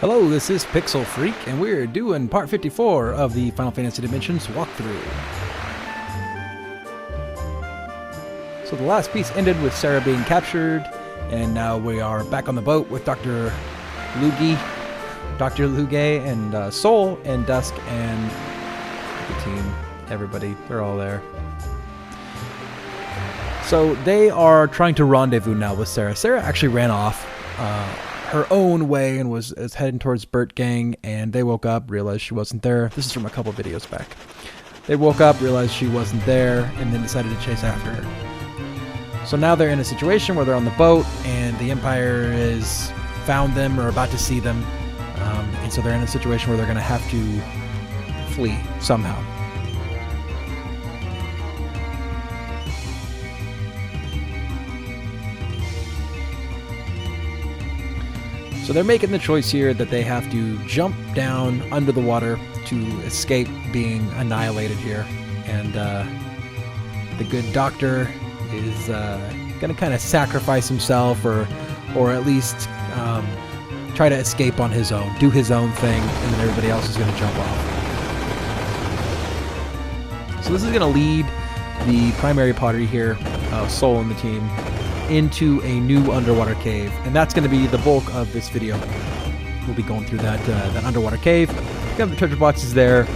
Hello, this is Pixel Freak, and we're doing part 54 of the Final Fantasy Dimensions walkthrough. So the last piece ended with Sarah being captured, and now we are back on the boat with Dr. Lugie, and Soul, and Dusk, and the team. Everybody, they're all there. So they are trying to rendezvous now with Sarah. Sarah actually ran off her own way and was heading towards Burt Gang, and they woke up, realized she wasn't there. This is from a couple videos back. They woke up, realized she wasn't there, and then decided to chase after her. So now they're in a situation where they're on the boat, and the Empire has found them or about to see them, and so they're in a situation where they're going to have to flee somehow. So they're making the choice here that they have to jump down under the water to escape being annihilated here. And the good doctor is going to kind of sacrifice himself or at least try to escape on his own, do his own thing, and then everybody else is going to jump off. So this is going to lead the primary party here, Soul and the team, into a new underwater cave, and that's going to be the bulk of this video. We'll be going through that underwater cave, got the treasure boxes there,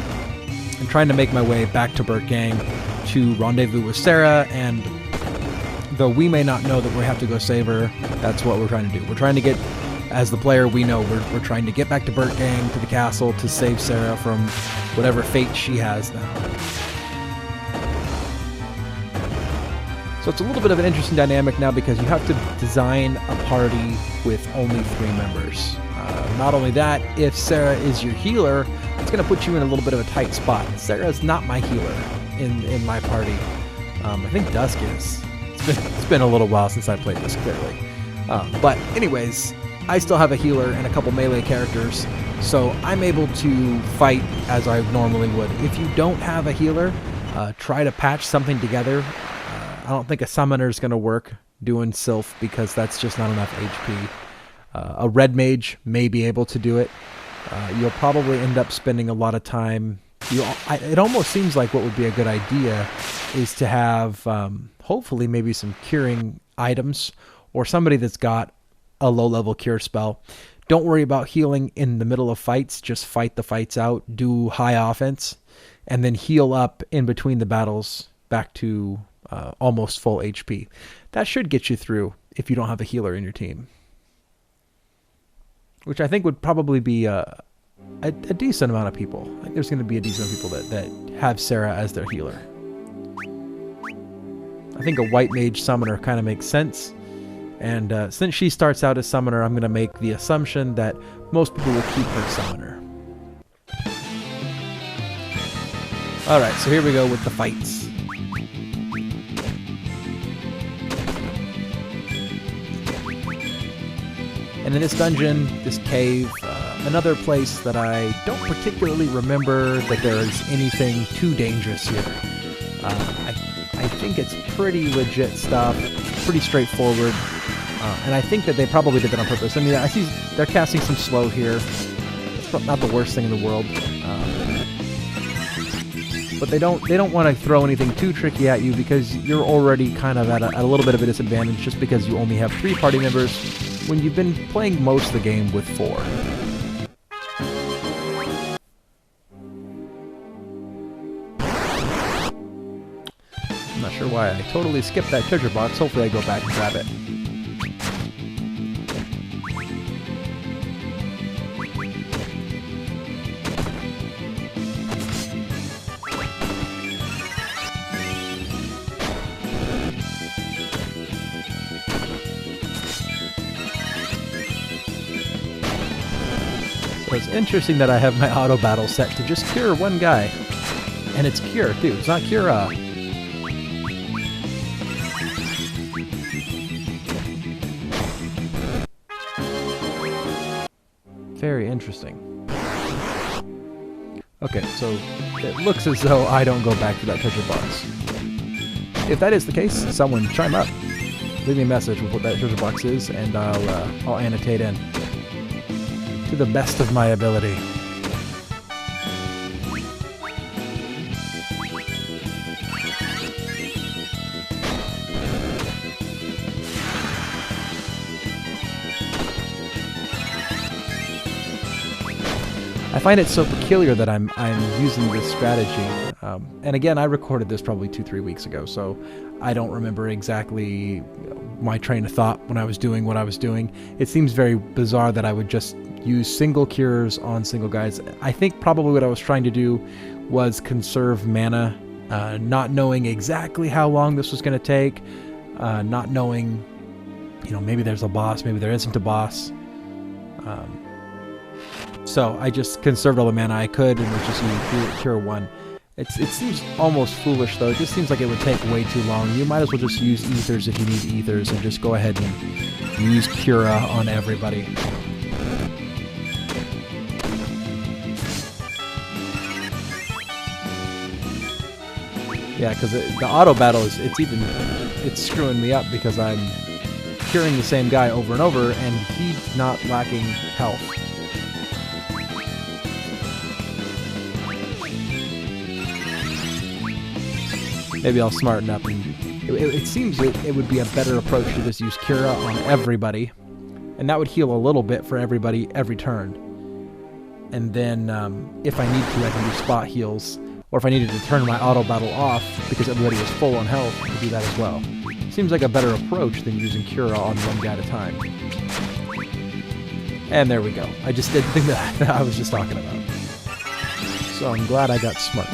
and trying to make my way back to Burt Gang to rendezvous with Sarah. And though we may not know that we have to go save her, that's what we're trying to do. We're trying to get, as the player, we know we're trying to get back to Burt Gang, to the castle, to save Sarah from whatever fate she has now. So it's a little bit of an interesting dynamic now because you have to design a party with only 3 members. Not only that, if Sarah is your healer, it's going to put you in a little bit of a tight spot. Sarah's not my healer in my party. I think Dusk is. It's been a little while since I played this, clearly. But anyways, I still have a healer and a couple melee characters, so I'm able to fight as I normally would. If you don't have a healer, try to patch something together. I don't think a summoner is going to work doing Sylph because that's just not enough HP. A red mage may be able to do it. You'll probably end up spending a lot of time. It almost seems like what would be a good idea is to have hopefully maybe some curing items or somebody that's got a low-level cure spell. Don't worry about healing in the middle of fights. Just fight the fights out, do high offense, and then heal up in between the battles back to almost full HP. That should get you through if you don't have a healer in your team. Which I think would probably be a decent amount of people. I think there's going to be a decent amount of people that have Sarah as their healer. I think a white mage summoner kind of makes sense. And since she starts out as summoner, I'm going to make the assumption that most people will keep her summoner. Alright, so here we go with the fights. And in this dungeon, this cave, another place that I don't particularly remember that there is anything too dangerous here. I think it's pretty legit stuff, pretty straightforward, and I think that they probably did that on purpose. I mean, I see they're casting some slow here. It's not the worst thing in the world, but they don't want to throw anything too tricky at you because you're already kind of at a little bit of a disadvantage just because you only have 3 party members when you've been playing most of the game with 4. I'm not sure why I totally skipped that treasure box. Hopefully I go back and grab it. It's interesting that I have my auto battle set to just cure one guy. And it's cure too. It's not cura. Very interesting. Okay, so it looks as though I don't go back to that treasure box. If that is the case, someone chime up. leave me a message with what that treasure box is, and I'll annotate in to the best of my ability. I find it so peculiar that I'm using this strategy, and again, I recorded this probably 2-3 weeks ago, so I don't remember exactly my train of thought when I was doing what I was doing. It seems very bizarre that I would just use single cures on single guys. I think probably what I was trying to do was conserve mana, not knowing exactly how long this was going to take, not knowing, maybe there's a boss, maybe there isn't a boss. So I just conserved all the mana I could and was just using Cure 1. It seems almost foolish though. It just seems like it would take way too long. You might as well just use Ethers if you need Ethers and just go ahead and use Cura on everybody. Yeah, because the auto battle it's screwing me up because I'm curing the same guy over and over and he's not lacking health. Maybe I'll smarten up, and it seems it would be a better approach to just use Cura on everybody, and that would heal a little bit for everybody every turn. And then if I need to, I can do spot heals, or if I needed to turn my auto battle off because everybody was full on health, I could do that as well. Seems like a better approach than using Cura on one guy at a time. And there we go. I just did the thing that I was just talking about. So I'm glad I got smart.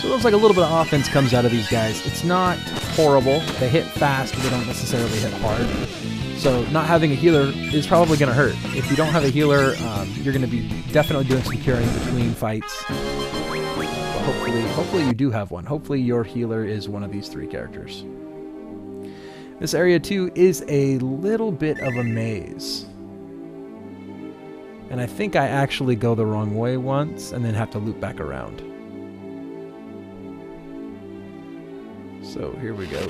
So it looks like a little bit of offense comes out of these guys. It's not horrible. They hit fast, but they don't necessarily hit hard. So not having a healer is probably going to hurt. If you don't have a healer, you're going to be definitely doing some curing between fights. But hopefully you do have one. Hopefully your healer is one of these 3 characters. This area 2 is a little bit of a maze. And I think I actually go the wrong way once and then have to loop back around. So here we go.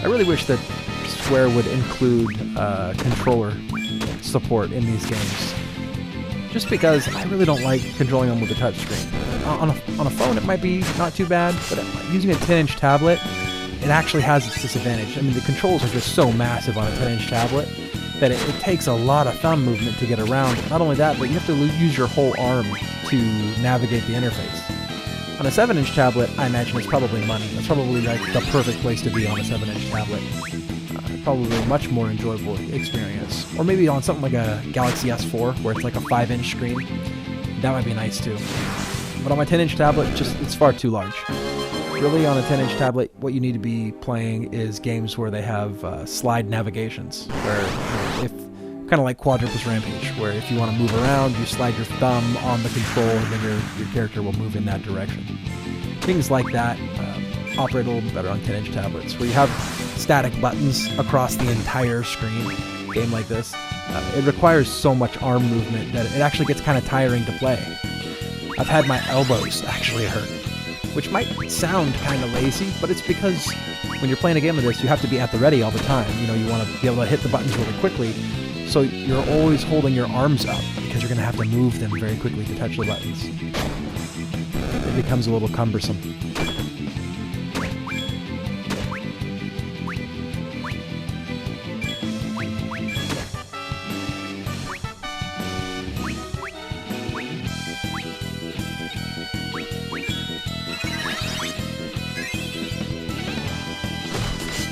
I really wish that Square would include controller support in these games. Just because I really don't like controlling them with a touchscreen. On a phone it might be not too bad, but using a 10-inch tablet, it actually has its disadvantage. I mean, the controls are just so massive on a 10-inch tablet that it takes a lot of thumb movement to get around. Not only that, but you have to use your whole arm to navigate the interface. On a 7-inch tablet, I imagine it's probably money. That's probably like the perfect place to be on a 7-inch tablet. Probably a much more enjoyable experience. Or maybe on something like a Galaxy S4, where it's like a 5-inch screen. That might be nice too. But on my 10-inch tablet, it's far too large. Really, on a 10-inch tablet, what you need to be playing is games where they have slide navigations, where kind of like Quadrupus Rampage, where if you want to move around, you slide your thumb on the control, and then your character will move in that direction. Things like that operate a little bit better on 10-inch tablets, where you have static buttons across the entire screen. A game like this, it requires so much arm movement that it actually gets kind of tiring to play. I've had my elbows actually hurt, which might sound kind of lazy, but it's because when you're playing a game of this, you have to be at the ready all the time. You want to be able to hit the buttons really quickly, so you're always holding your arms up because you're going to have to move them very quickly to touch the buttons. It becomes a little cumbersome.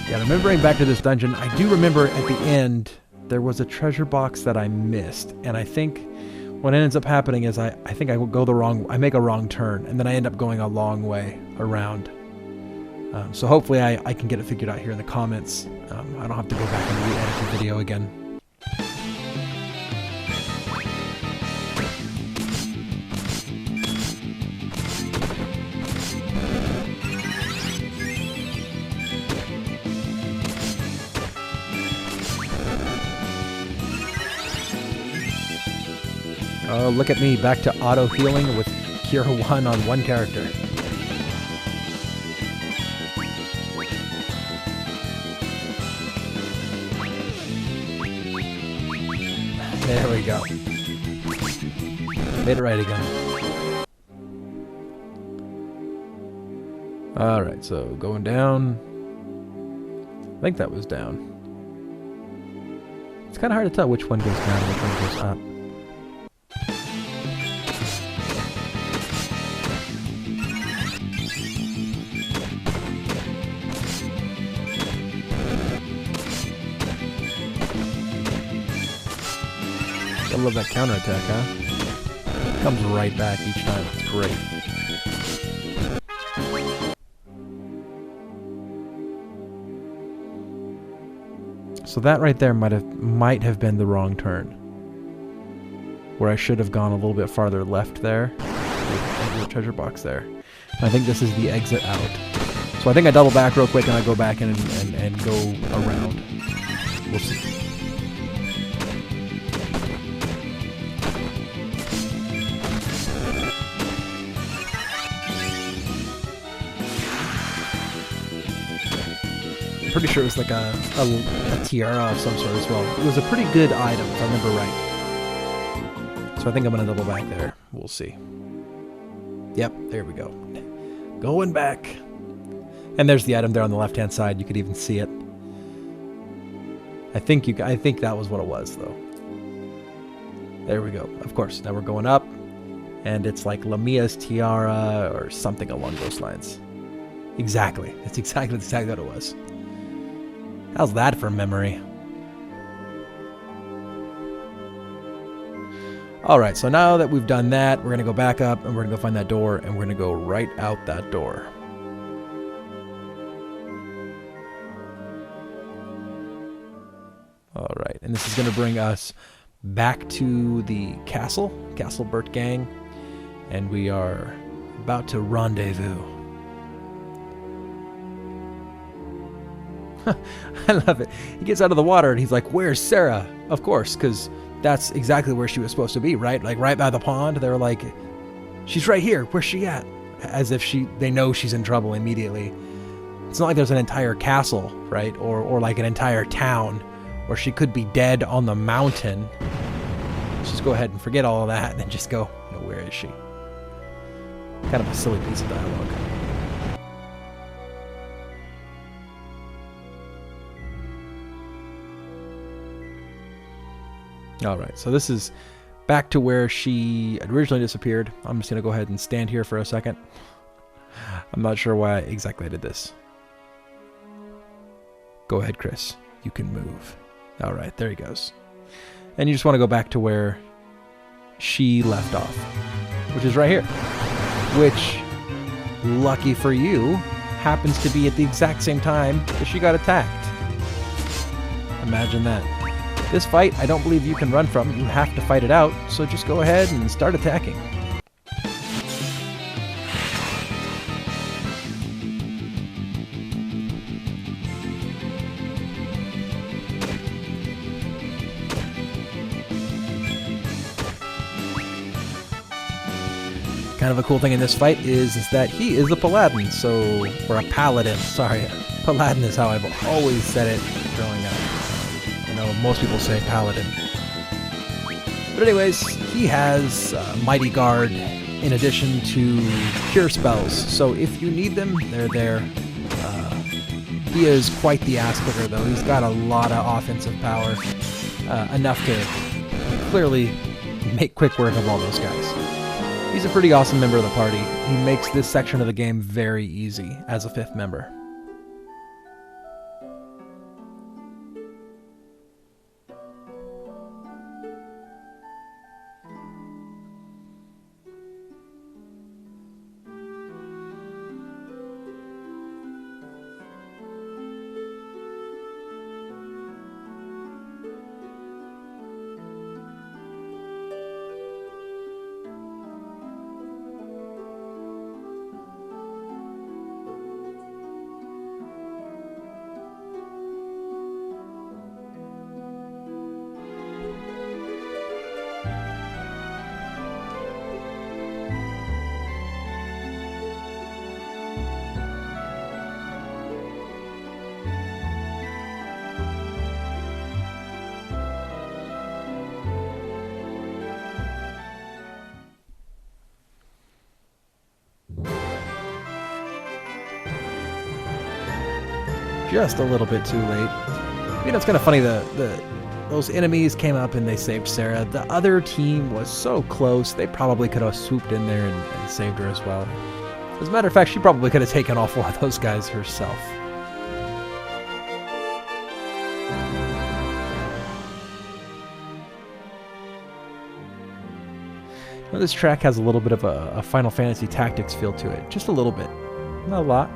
Yeah, remembering back to this dungeon, I do remember at the end there was a treasure box that I missed, and I think what ends up happening is I think I I make a wrong turn, and then I end up going a long way around. So hopefully I can get it figured out here in the comments. I don't have to go back and re-edit the video again. Oh, look at me, back to auto healing with Cure 1 on one character. There we go. Made it right again. Alright, so going down. I think that was down. It's kind of hard to tell which one goes down and which one goes up. I love that counterattack, huh? Comes right back each time. It's great. So that right there might have been the wrong turn. Where I should have gone a little bit farther left there. The treasure box there. And I think this is the exit out. So I think I double back real quick and I go back in and go around. We'll see. Pretty sure it was like a tiara of some sort as well. It was a pretty good item, if I remember right. So I think I'm going to double back there. We'll see. Yep, there we go. Going back. And there's the item there on the left-hand side. You could even see it. I think that was what it was, though. There we go. Of course, now we're going up. And it's like Lamia's tiara or something along those lines. Exactly. That's exactly what it was. How's that for memory? Alright, so now that we've done that, we're going to go back up and we're going to go find that door and we're going to go right out that door. Alright, and this is going to bring us back to the castle, Castle Burt Gang, and we are about to rendezvous. I love it. He gets out of the water and he's like, "Where's Sarah?" Of course, because that's exactly where she was supposed to be, right? Like right by the pond. They're like, "She's right here. Where's she at?" As if they know she's in trouble immediately. It's not like there's an entire castle, right? Or like an entire town, or she could be dead on the mountain. Let's just go ahead and forget all of that and just go, where is she? Kind of a silly piece of dialogue. Alright, so this is back to where she originally disappeared. I'm just going to go ahead and stand here for a second. I'm not sure why exactly I did this. Go ahead, Chris. You can move. Alright, there he goes. And you just want to go back to where she left off, which is right here. Which, lucky for you, happens to be at the exact same time that she got attacked. Imagine that. This fight, I don't believe you can run from. You have to fight it out, so just go ahead and start attacking. Kind of a cool thing in this fight is that he is a paladin, or a paladin, sorry. Paladin is how I've always said it growing up. I know most people say paladin. But anyways, he has Mighty Guard in addition to Cure spells, so if you need them, they're there. He is quite the ass kicker though. He's got a lot of offensive power, enough to clearly make quick work of all those guys. He's a pretty awesome member of the party. He makes this section of the game very easy as a 5th member. just a little bit too late. You know, it's kind of funny, those enemies came up and they saved Sarah. The other team was so close, they probably could have swooped in there and saved her as well. As a matter of fact, she probably could have taken all 4 of those guys herself. Now, this track has a little bit of a Final Fantasy Tactics feel to it. Just a little bit. Not a lot.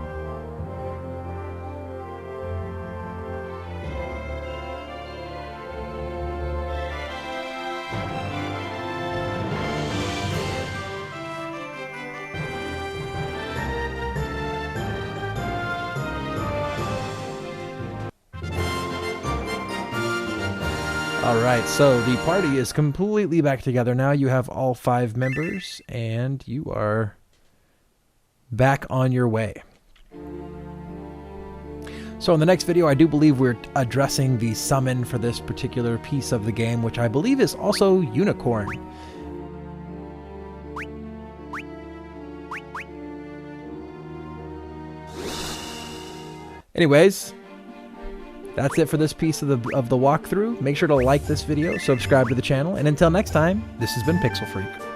Alright, so the party is completely back together now. You have all 5 members, and you are back on your way. So in the next video, I do believe we're addressing the summon for this particular piece of the game, which I believe is also Unicorn. Anyways, that's it for this piece of the walkthrough. Make sure to like this video, subscribe to the channel, and until next time, this has been Pixel Freak.